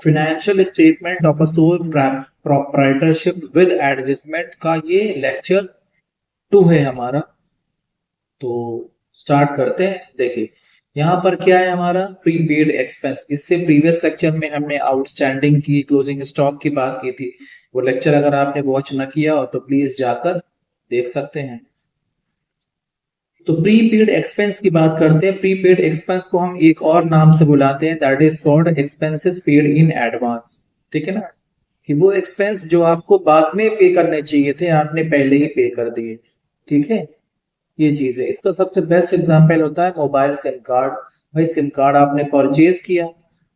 Financial statement of a sole proprietorship with adjustment का ये lecture 2 है हमारा। तो स्टार्ट करते हैं। देखिए यहाँ पर क्या है हमारा प्रीपेड एक्सपेंस। इससे प्रीवियस लेक्चर में हमने आउटस्टैंडिंग की क्लोजिंग स्टॉक की बात की थी। वो लेक्चर अगर आपने वॉच न किया हो तो प्लीज जाकर देख सकते हैं। तो प्रीपेड एक्सपेंस की बात करते हैं। प्रीपेड एक्सपेंस को हम एक और नाम से बुलाते हैं, that is called expenses paid in advance. ठीक है ना, कि वो एक्सपेंस जो आपको बाद में पे करने चाहिए थे आपने पहले ही पे कर दिए। ठीक है, ये चीज है। इसका सबसे बेस्ट एग्जांपल होता है मोबाइल सिम कार्ड। भाई सिम कार्ड आपने परचेज किया,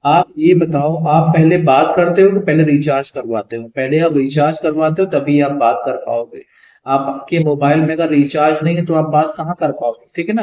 आप ये बताओ आप पहले बात करते हो कि पहले रिचार्ज करवाते हो? पहले आप रिचार्ज करवाते हो तभी आप बात कर पाओगे। आपके मोबाइल में अगर रिचार्ज नहीं है तो आप बात कहाँ कर पाओगे? ठीक है ना।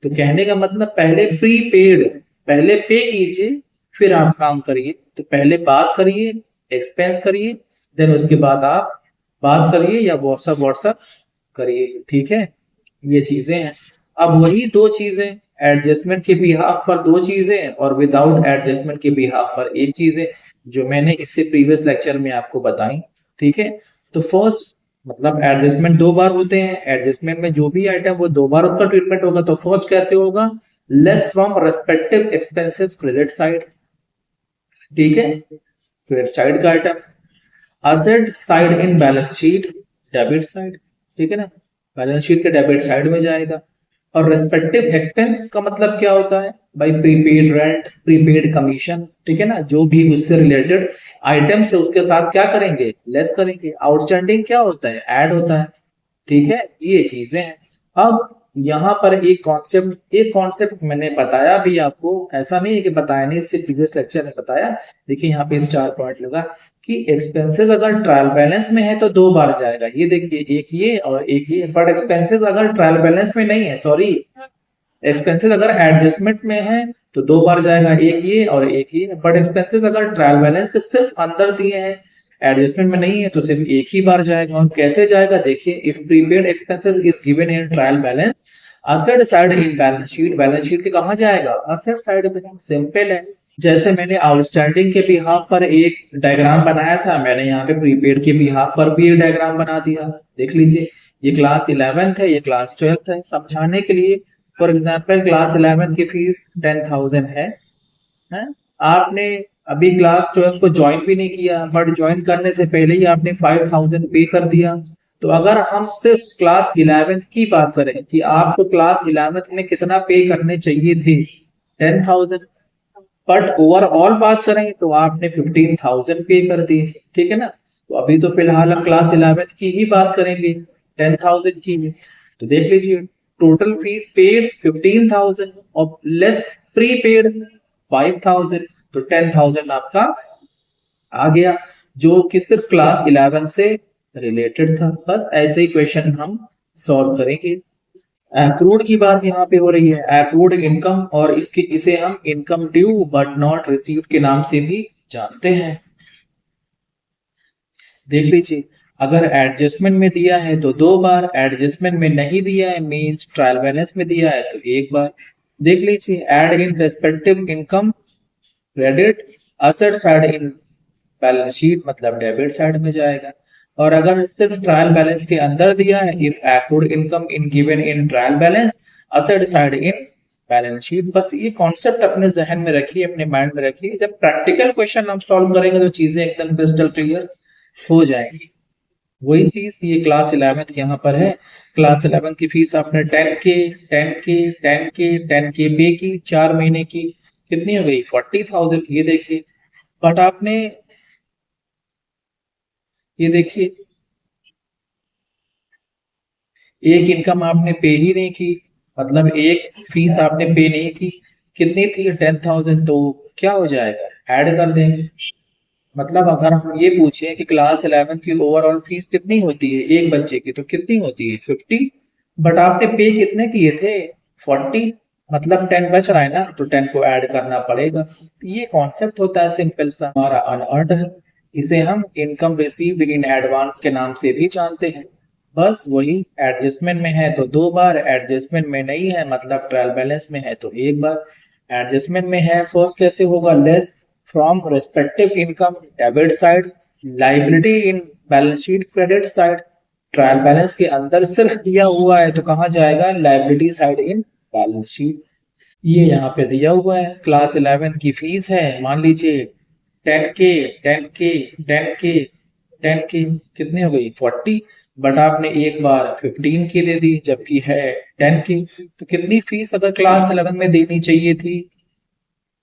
तो कहने का मतलब पहले प्रीपेड, पहले पे कीजिए फिर आप काम करिए। तो पहले बात करिए, एक्सपेंस करिए, देन उसके बाद आप बात करिए या व्हाट्सअप व्हाट्सअप करिए। ठीक है, ये चीजें हैं। अब वही दो चीजें एडजस्टमेंट के बिहाफ पर दो चीजें और विदाउट एडजस्टमेंट के बिहाफ पर एक चीज है, जो मैंने इससे प्रीवियस लेक्चर में आपको बताई। ठीक है, तो फर्स्ट मतलब एडजस्टमेंट दो बार होते हैं। एडजस्टमेंट में जो भी आइटम वो दो बार उसका ट्रीटमेंट होगा। तो फर्स्ट कैसे होगा? Less from respective expenses credit side. ठीक है, क्रेडिट साइड का item. Asset side in balance sheet debit side. ठीक है ना, बैलेंस शीट के डेबिट साइड में जाएगा। और रेस्पेक्टिव एक्सपेंस का मतलब क्या होता है भाई? Prepaid rent, prepaid commission. ठीक है ना, जो भी उससे रिलेटेड आइटम से उसके साथ क्या करेंगे? लेस करेंगे। आउटस्टैंडिंग क्या होता है? ऐड होता है। ठीक है, ये चीजें हैं। अब यहाँ पर एक कॉन्सेप्ट मैंने बताया भी आपको, ऐसा नहीं है कि बताया नहीं, इससे प्रीवियस लेक्चर में बताया। देखिए यहाँ पे स्टार पॉइंट लगा कि एक्सपेंसेस अगर ट्रायल बैलेंस में है तो दो बार जाएगा। ये देखिए, एक ये और एक ये। बट एक्सपेंसेस अगर ट्रायल बैलेंस में नहीं है, सॉरी, एक्सपेंसेस अगर एडजस्टमेंट में है तो दो बार जाएगा, एक ये और एक ये। बट एक्सपेंसेस अगर ट्रायल बैलेंस के सिर्फ अंदर दिए हैं, एडजस्टमेंट में नहीं है, तो सिर्फ एक ही बार जाएगा। और कैसे जाएगा देखिए, if prepaid expenses is given in trial balance asset side in balance sheet. Balance sheet के कहाँ जाएगा? असेट साइड में। सिंपल है। जैसे मैंने आउटस्टैंडिंग के बिहाफ पर एक डायग्राम बनाया था, मैंने यहाँ पे प्रीपेड के बिहाफ पर भी एक डायग्राम बना दिया। देख लीजिए, ये क्लास 11th है, ये क्लास 12th है। समझाने के लिए, फॉर एग्जाम्पल क्लास 11th की फीस 10,000 है? आपने अभी क्लास 12 को ज्वाइन भी नहीं किया, बट ज्वाइन करने से पहले ही आपने 5,000 पे कर दिया। तो अगर हम सिर्फ क्लास 11th की बात करें कि आपको क्लास 11th में कितना पे करने चाहिए थे, 10,000। बट ओवरऑल बात करें तो आपने 15,000 पे कर दिए। ठीक है ना, तो अभी तो फिलहाल हम क्लास 11th की ही बात करेंगे, 10,000 की। तो देख लीजिए, टोटल फीस पेड 15,000 और लेस प्री पेड 5,000। तो 10,000 आपका आ गया, जो कि सिर्फ क्लास 11 से रिलेटेड था। बस ऐसे ही क्वेश्चन हम सॉल्व करेंगे। एक्रूड की बात यहाँ पे हो रही है, एक्रूड इनकम, और इसे हम income due but not received के नाम से भी जानते हैं। देख लीजिए, अगर एडजस्टमेंट में दिया है तो दो बार, एडजस्टमेंट में नहीं दिया है मींस ट्रायल बैलेंस में दिया है तो एक बार। देख लीजिए, add in respective income credit asset side in balance sheet, मतलब डेबिट साइड में जाएगा। और अगर सिर्फ ट्रायल बैलेंस के अंदर दिया है, if accrued income in given in trial balance asset side in balance sheet. बस ये कॉन्सेप्ट अपने जहन में रखिए, अपने माइंड में रखिए। जब प्रैक्टिकल क्वेश्चन हम सॉल्व करेंगे तो चीजें एकदम क्रिस्टल क्लियर हो जाएंगी। वही चीज ये क्लास 11th यहाँ पर है। क्लास 11th की फीस आपने 10K 10K 10K 10K पे की 4 महीने की, कितनी हो गई? 40,000। ये देखिए, बट आपने ये देखिए, एक इनकम आपने पे ही नहीं की, मतलब एक फीस आपने पे नहीं की। कितनी थी? 10,000। तो क्या हो जाएगा? ऐड कर देंगे। मतलब अगर हम ये पूछे कि क्लास 11 की ओवरऑल फीस कितनी होती है एक बच्चे की, तो कितनी होती है? 50। बट आपने पे कितने किए थे? 40। मतलब 10 बच रहा है ना, तो 10 को ऐड करना पड़ेगा। तो ये कॉन्सेप्ट होता है सिंपल सा, हमारा अनअर्न्ड है। इसे हम इनकम रिसीव्ड इन एडवांस के नाम से भी जानते हैं। बस वही, एडजस्टमेंट में है तो दो बार, एडजस्टमेंट में नहीं है मतलब ट्रायल बैलेंस में है तो एक बार। एडजस्टमेंट में है फर्स्ट कैसे होगा? Less from respective income debit side, liability in balance sheet credit side. Trial balance के अंदर सिर्फ दिया हुआ है तो कहाँ जाएगा, liability side in balance sheet. ये यहाँ पे दिया हुआ है, क्लास 11 की फीस है मान लीजिए 10K, 10K, 10K, 10K, कितनी हो गई 40, बट आपने एक बार 15K दे दी जबकि है 10K। तो कितनी फीस अगर क्लास 11 में देनी चाहिए थी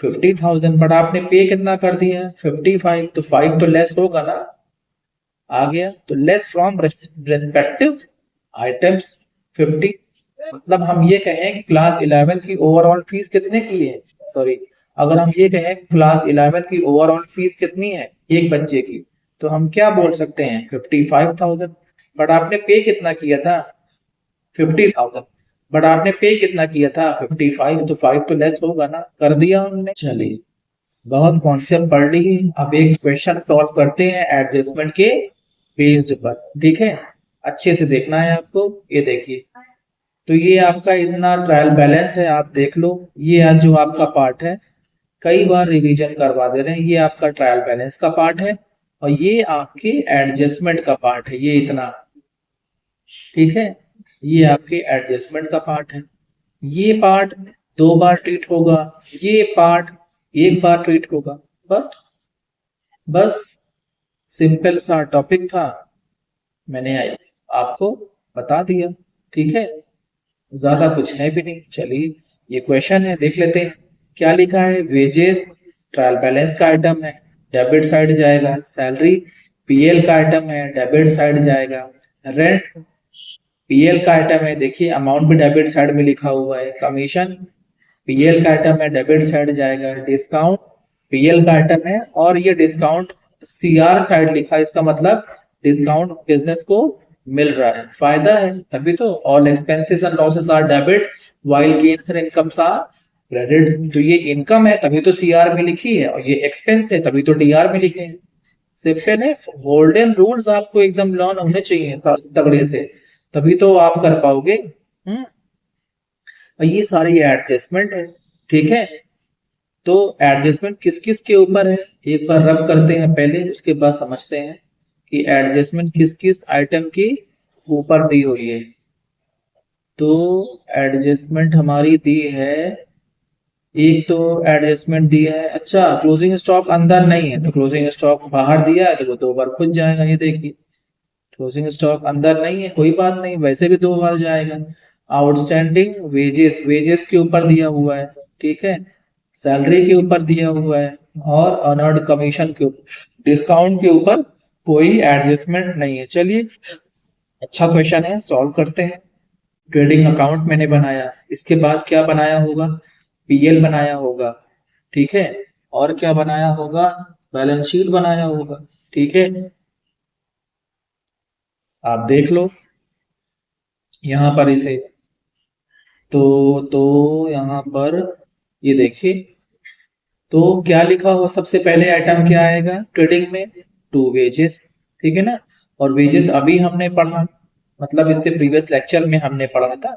50,000, बट आपने पे कितना कर दिया 55, तो 5 तो लेस होगा ना, आ गया। तो लेस फ्रॉम रेस्पेक्टिव आइटम्स 50। मतलब हम ये कहें कि क्लास 11 की ओवरऑल फीस कितने की है, सॉरी, अगर हम ये कहें क्लास 11 की ओवरऑल फीस कितनी है एक बच्चे की, तो हम क्या बोल सकते हैं 55,000। बट आपने पे कितना किया था 50,000, बट आपने पे कितना किया था 55, तो 5 तो लेस होगा ना, कर दिया हमने। चलिए, बहुत कॉन्सेप्ट पढ़ लिए, अब एक क्वेश्चन सॉल्व करते हैं एडजस्टमेंट के बेस्ड पर, ठीक है। अच्छे से देखना है आपको, ये देखिए। तो ये आपका इतना ट्रायल बैलेंस है, आप देख लो। ये आज जो आपका पार्ट है, कई बार रिवीजन करवा दे रहे हैं, ये आपका ट्रायल बैलेंस का पार्ट है और ये आपके एडजस्टमेंट का पार्ट है, ये इतना, ठीक है। ये आपके एडजस्टमेंट का पार्ट है। ये पार्ट 2 बार ट्रीट होगा, ये पार्ट 1 बार ट्रीट होगा। बट बस सिंपल सा टॉपिक था, मैंने आपको बता दिया, ठीक है। ज्यादा कुछ है भी नहीं। चलिए, ये क्वेश्चन है, देख लेते हैं क्या लिखा है। वेजेस ट्रायल बैलेंस का आइटम है, डेबिट साइड जाएगा। सैलरी पीएल का आइटम है, डेबिट साइड जाएगा। रेंट पीएल का आइटम है, देखिए अमाउंट भी डेबिट साइड में लिखा हुआ है। कमीशन पीएल का आइटम है, डेबिट साइड जाएगा। डिस्काउंट पीएल का आइटम है और ये डिस्काउंट सीआर साइड लिखा है, इसका मतलब डिस्काउंट बिजनेस को मिल रहा है, फायदा है, तभी तो। All expenses and losses are debit while gains and incomes are credit. तो ये इनकम है तभी तो सीआर में लिखी है, और ये एक्सपेंस है तभी तो डीआर में लिखे हैं। सिंपल है, गोल्डन रूल्स आपको एकदम लर्न होने चाहिए तगड़े से, तभी तो आप कर पाओगे। और ये सारे एडजस्टमेंट है, ठीक है। तो एडजस्टमेंट किस किस के ऊपर है, एक बार रब करते हैं पहले, उसके बाद समझते हैं कि एडजस्टमेंट किस किस आइटम के ऊपर दी हुई है। तो एडजस्टमेंट हमारी दी है, एक तो एडजस्टमेंट दिया है, अच्छा क्लोजिंग स्टॉक अंदर नहीं है तो क्लोजिंग स्टॉक बाहर दिया है तो वो 2 बार खुद जाएगा। ये देखिए, क्लोजिंग स्टॉक अंदर नहीं है, कोई बात नहीं, वैसे भी 2 बार जाएगा। आउटस्टैंडिंग वेजेस, वेजेस के ऊपर दिया हुआ है, ठीक है। सैलरी के ऊपर दिया हुआ है और अर्नर्ड कमीशन के ऊपर, डिस्काउंट के ऊपर कोई एडजस्टमेंट नहीं है। चलिए, अच्छा क्वेश्चन है, सॉल्व करते हैं। ट्रेडिंग अकाउंट मैंने बनाया, इसके बाद क्या बनाया होगा, पीएल बनाया होगा, ठीक है। और क्या बनाया होगा, बैलेंस शीट बनाया होगा, ठीक है। आप देख लो यहाँ पर इसे, तो यहाँ पर ये देखिए, तो क्या लिखा हो, सबसे पहले आइटम क्या आएगा ट्रेडिंग में, टू वेजेस, ठीक है ना। और वेजेस अभी हमने पढ़ा, मतलब इससे प्रीवियस लेक्चर में हमने पढ़ा था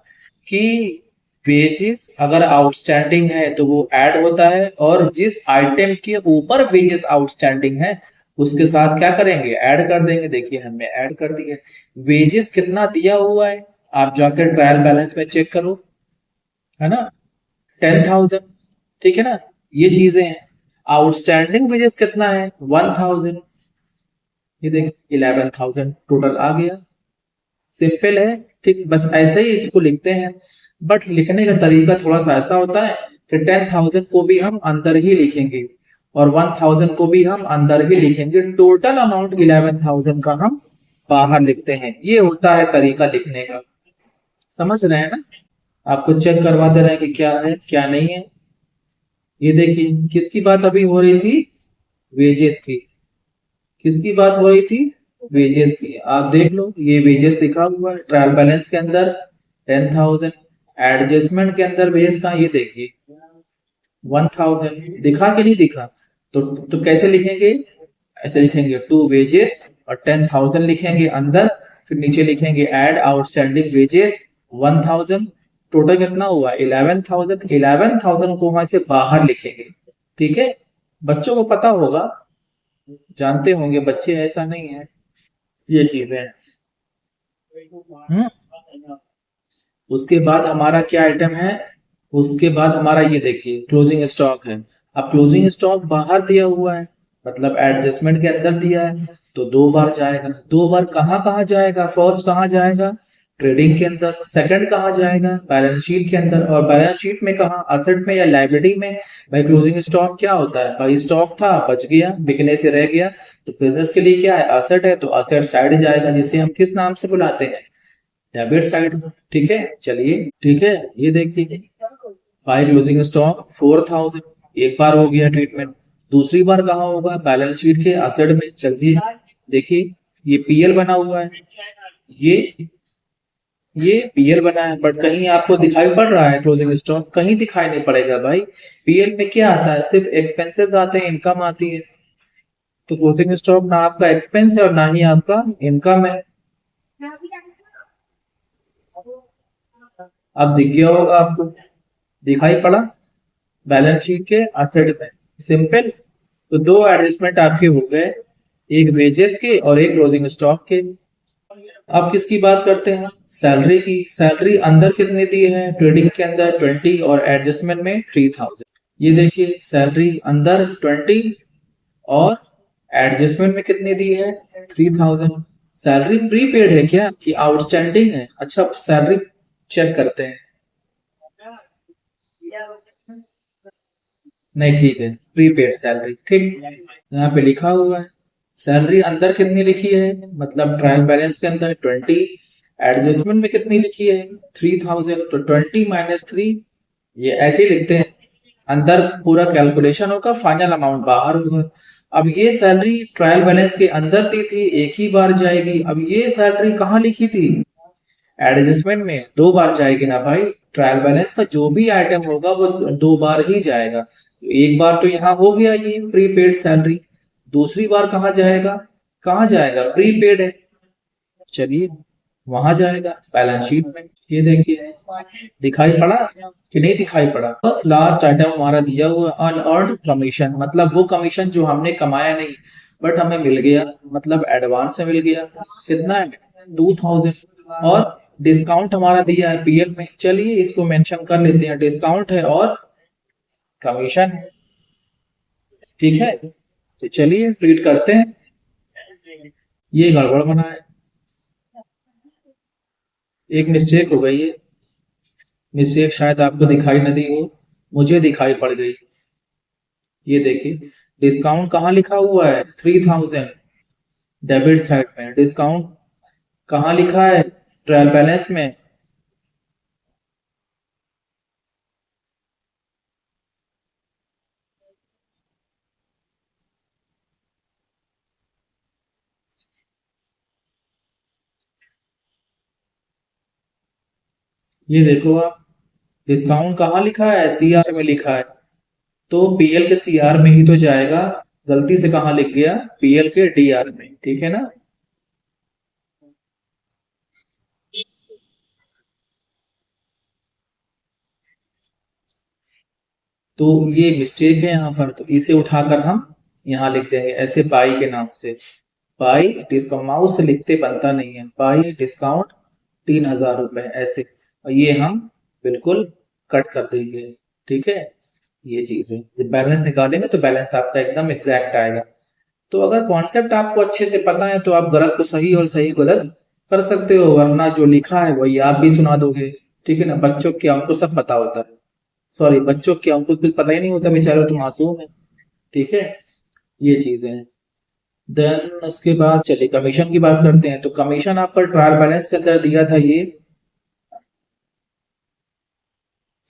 कि वेजेस अगर आउटस्टैंडिंग है तो वो ऐड होता है, और जिस आइटम के ऊपर वेजेस आउटस्टैंडिंग है उसके साथ क्या करेंगे, ऐड कर देंगे। देखिए हमने ऐड कर दिया। वेजेस कितना दिया हुआ है, आप जाकर ट्रायल बैलेंस में चेक करो, है ना, 10,000, ठीक है ना। ये चीजें हैं। आउटस्टैंडिंग वेजेस कितना है 1,000, ये देख 11,000 टोटल आ गया। सिंपल है, ठीक, बस ऐसे ही इसको लिखते हैं। बट लिखने का तरीका थोड़ा सा ऐसा होता है कि 10,000 को भी हम अंदर ही लिखेंगे और 1,000 को भी हम अंदर ही लिखेंगे, टोटल अमाउंट 11,000 का हम बाहर लिखते हैं। ये होता है तरीका लिखने का, समझ रहे हैं ना। आपको चेक करवा दे रहे हैं कि क्या है क्या नहीं है। ये देखिए, किसकी बात अभी हो रही थी, वेजेस की, किसकी बात हो रही थी, वेजेस की। आप देख लो, ये वेजेस लिखा हुआ है ट्रायल बैलेंस के अंदर 10,000, एडजस्टमेंट के अंदर वेजेस का ये देखिए 1,000, दिखा कि नहीं दिखा। तो कैसे लिखेंगे, ऐसे लिखेंगे टू वेजेस और 10,000 लिखेंगे अंदर, फिर नीचे लिखेंगे एड आउटस्टैंडिंग वेजेस 1,000, टोटल कितना हुआ 11,000, 11,000 को वहां से बाहर लिखेंगे, ठीक है। बच्चों को पता होगा, जानते होंगे बच्चे, ऐसा नहीं है। ये चीजें हैं। हम्म। उसके बाद हमारा क्या आइटम है? उसके बाद हमारा ये देखिए क्लोजिंग स्टॉक है। अब क्लोजिंग स्टॉक बाहर दिया हुआ है, मतलब एडजस्टमेंट के अंदर दिया है, तो दो बार जाएगा। दो बार कहाँ कहाँ जाएगा? फर्स्ट कहाँ जाएगा? ट्रेडिंग के अंदर। सेकंड कहाँ जाएगा? बैलेंस शीट के अंदर। और बैलेंस शीट में कहाँ? असेट में या लाइबिलिटी में? भाई क्लोजिंग स्टॉक क्या होता है? भाई स्टॉक था, बच गया, बिकने से रह गया, तो बिजनेस के लिए क्या है? असेट है, तो असेट साइड जाएगा, जिसे हम किस नाम से बुलाते हैं? Debit side. ठीक है, चलिए। ठीक है, ये देखिए, बाय क्लोजिंग स्टॉक 4000, एक बार हो गया ट्रीटमेंट। दूसरी बार कहाँ होगा? बैलेंस शीट के असेट में। चलिए देखिए, ये पीएल बना हुआ है, ये ये पीएल बना है, बट कहीं आपको दिखाई पड़ रहा है क्लोजिंग स्टॉक? कहीं दिखाई नहीं पड़ेगा भाई। पीएल में क्या आता है? सिर्फ एक्सपेंसेस आते हैं, इनकम आती है। तो क्लोजिंग स्टॉक ना आपका एक्सपेंस है और ना ही आपका इनकम है। अब दिख गया होगा आपको, दिखाई पड़ा? बैलेंस शीट के असेट में। सिंपल। तो दो एडजस्टमेंट आपके हो गए, एक वेजेस के और एक क्लोजिंग स्टॉक के। अब किसकी बात करते हैं? सैलरी की। सैलरी अंदर कितनी दी है? ट्रेडिंग के अंदर 20 और एडजस्टमेंट में 3000। ये देखिए, सैलरी अंदर 20 और एडजस्टमेंट में कितनी दी है? 3000। सैलरी प्रीपेड है क्या कि आउटस्टैंडिंग है? अच्छा, सैलरी चेक करते हैं। नहीं, ठीक है, प्रीपेड सैलरी, ठीक। यहाँ पे लिखा हुआ है सैलरी अंदर कितनी लिखी है, मतलब ट्रायल बैलेंस के अंदर 20, एडजस्टमेंट में कितनी लिखी है? 3000। तो 20 माइनस 3, ये ऐसे ही लिखते हैं। अंदर पूरा कैलकुलेशन होगा, फाइनल अमाउंट बाहर होगा। अब ये सैलरी ट्रायल बैलेंस के अंदर दी थी, एक ही बार जाएगी। अब ये सैलरी कहाँ लिखी थी? एडजस्टमेंट में। दो बार जाएगी ना भाई। ट्रायल बैलेंस का जो भी आइटम होगा वो दो बार ही जाएगा। तो एक बार तो यहाँ हो गया ये प्रीपेड सैलरी। दूसरी बार कहाँ जाएगा? कहाँ जाएगा? प्रीपेड है, चलिए वहां जाएगा बैलेंस शीट में। ये देखिए, दिखाई पड़ा कि नहीं दिखाई पड़ा? बस लास्ट आइटम हमारा दिया हुआ अनअर्न्ड कमीशन, मतलब वो कमीशन जो हमने कमाया नहीं बट हमें मिल गया, मतलब एडवांस में मिल गया। कितना है? 2000। और डिस्काउंट हमारा दिया है पीएल में, चलिए इसको मेंशन कर लेते हैं, डिस्काउंट है और कमीशन है। ठीक है, तो चलिए ट्रीट करते हैं। ये गड़बड़ बना है, एक मिस्टेक हो गई है। मिस्टेक शायद आपको दिखाई न दी हो, मुझे दिखाई पड़ गई। ये देखिए, डिस्काउंट कहाँ लिखा हुआ है? 3000 डेबिट साइड में। डिस्काउंट कहाँ लिखा है? ट्रायल बैलेंस में। ये देखो आप, डिस्काउंट कहाँ लिखा है? सीआर में लिखा है, तो पीएल के सीआर में ही तो जाएगा। गलती से कहाँ लिख गया? पीएल के डीआर में, ठीक है ना? तो ये मिस्टेक है यहाँ पर, तो इसे उठाकर हम यहाँ लिख देंगे ऐसे, बाई के नाम से। बाई डिस्काउंट, माउस से लिखते बनता नहीं है, बाई डिस्काउंट 3000 रुपए ऐसे। और ये हम बिल्कुल कट कर देंगे। ठीक है, ये चीज है। जब बैलेंस निकालेंगे तो बैलेंस आपका एकदम एग्जैक्ट आएगा। तो अगर कॉन्सेप्ट आपको अच्छे से पता है तो आप गलत को सही और सही को गलत कर सकते हो, वरना जो लिखा है वही आप भी सुना दोगे। ठीक है ना? बच्चों क्या, उनको सब पता होता है। सॉरी, बच्चों क्या, उनको कुछ पता ही नहीं होता, बेचारे तो मासूम है। ठीक है, ये चीजें हैं। देन उसके बाद चलिए कमीशन की बात करते हैं। तो कमीशन आपका ट्रायल बैलेंस के अंदर दिया था ये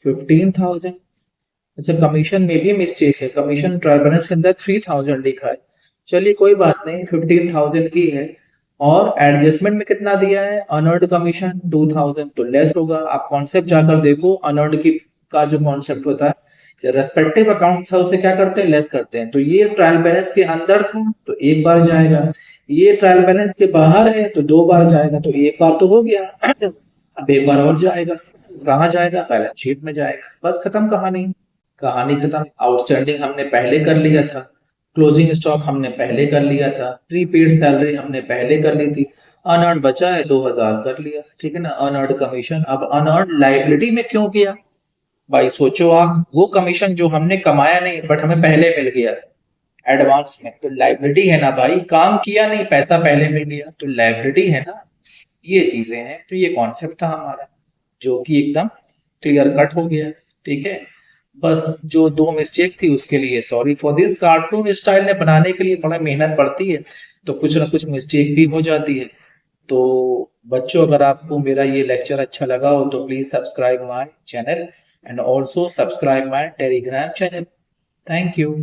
15,000। अच्छा, कमीशन में भी मिस्टेक है, कमीशन ट्रायल बैलेंस के अंदर 3000 लिखा है। चलिए कोई बात नहीं, 15,000 ही है। और एडजस्टमेंट में कितना दिया है? अनअर्न्ड कमीशन 2000, तो लेस होगा। आप कॉन्सेप्ट जाकर देखो, अनअर्न्ड की का जो कॉन्सेप्ट होता है, रेस्पेक्टिव अकाउंट से उसे क्या करते हैं? लेस करते हैं। तो ये ट्रायल बैलेंस के अंदर था तो एक बार जाएगा, ये ट्रायल बैलेंस के बाहर है तो दो बार जाएगा, तो एक बार तो हो गया। अब एक बार और जाएगा, कहाँ जाएगा? बैलेंस शीट में जाएगा, बस खत्म कहानी। कहानी खत्म। आउटस्टैंडिंग हमने पहले कर लिया था, क्लोजिंग स्टॉक हमने पहले कर लिया था, प्रीपेड सैलरी हमने पहले कर ली थी, अनअर्न बचा है 2000 कर लिया, ठीक है ना। अनअर्न कमीशन, अब अनअर्न लाइबिलिटी में क्यों किया भाई, सोचो आप, वो कमीशन जो हमने कमाया नहीं बट हमें पहले मिल गया एडवांस में, तो लाइबिलिटी है ना भाई, काम किया नहीं पैसा पहले मिल गया तो लाइबिलिटी है ना। ये चीजें हैं, तो ये कॉन्सेप्ट था हमारा जो कि एकदम क्लियर कट हो गया, ठीक है। बस जो दो मिस्टेक थी उसके लिए sorry for this. Cartoon style में बनाने के लिए बड़ा मेहनत पड़ती है, तो कुछ ना कुछ मिस्टेक भी हो जाती है। तो बच्चों, अगर आपको मेरा ये लेक्चर अच्छा लगा हो तो please subscribe my channel and also subscribe my Telegram channel. Thank you.